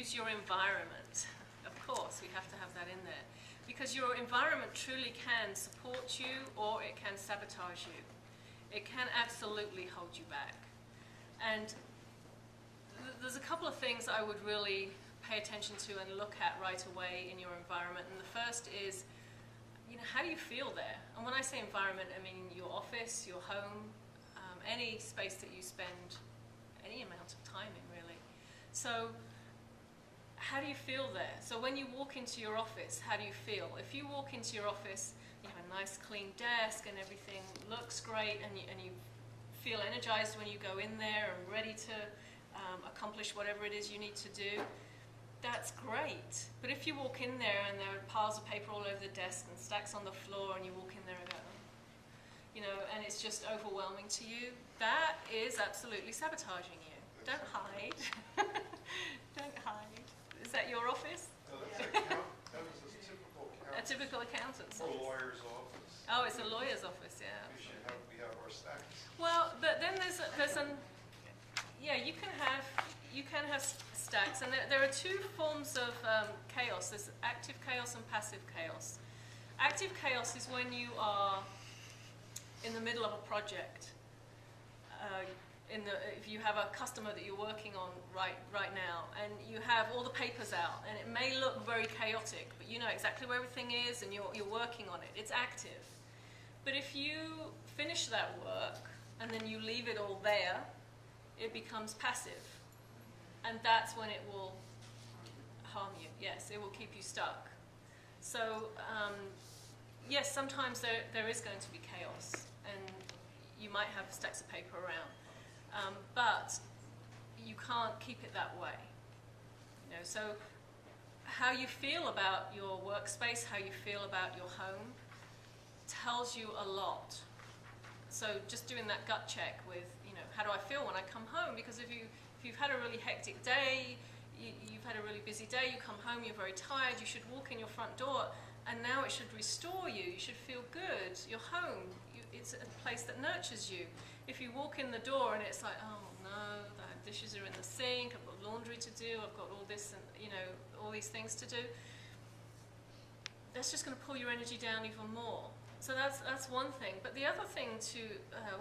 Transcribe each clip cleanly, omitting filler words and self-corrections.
use your environment. Of course, we have to have that in there. Because your environment truly can support you or it can sabotage you. It can absolutely hold you back. And there's a couple of things I would really pay attention to and look at right away in your environment. And the first is, how do you feel there? And when I say environment, I mean your office, your home, any space that you spend any amount of time in, really. So how do you feel there? So when you walk into your office, how do you feel? If you walk into your office, you have a nice clean desk and everything looks great, and you feel energized when you go in there and ready to accomplish whatever it is you need to do, that's great. But if you walk in there and there are piles of paper all over the desk and stacks on the floor, and you walk in there and go, and it's just overwhelming to you, that is absolutely sabotaging you. Don't hide. Don't hide. Is that your office? No, that was a typical accountant. A typical accountant's Or office. lawyer's office. Oh, it's a lawyer's office, yeah. We have our stacks. Well, but then you can have stacks, and there are two forms of chaos. There's active chaos and passive chaos. Active chaos is when you are in the middle of a project. If you have a customer that you're working on right now, and you have all the papers out, and it may look very chaotic, but you know exactly where everything is, and you're working on it. It's active. But if you finish that work and then you leave it all there, it becomes passive, and that's when it will harm you. Yes, it will keep you stuck. So yes, sometimes there is going to be chaos, and you might have stacks of paper around. But you can't keep it that way. So how you feel about your workspace, how you feel about your home, tells you a lot. So just doing that gut check with, how do I feel when I come home? Because if you've had a really hectic day, you've had a really busy day, you come home, you're very tired, you should walk in your front door, and now it should restore you. You should feel good. You're home. It's a place that nurtures you. If you walk in the door and it's like, oh no, the dishes are in the sink, I've got laundry to do, I've got all this and all these things to do, that's just going to pull your energy down even more. So that's one thing. But the other thing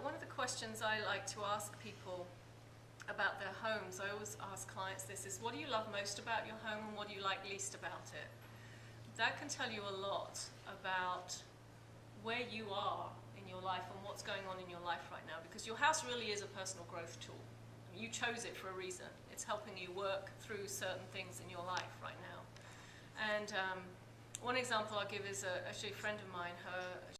one of the questions I like to ask people about their homes, I always ask clients this, is what do you love most about your home and what do you like least about it? That can tell you a lot about where you are in your life and what's going on in your life right now, because your house really is a personal growth tool. You chose it for a reason. It's helping you work through certain things in your life right now. And one example I'll give is actually a friend of mine,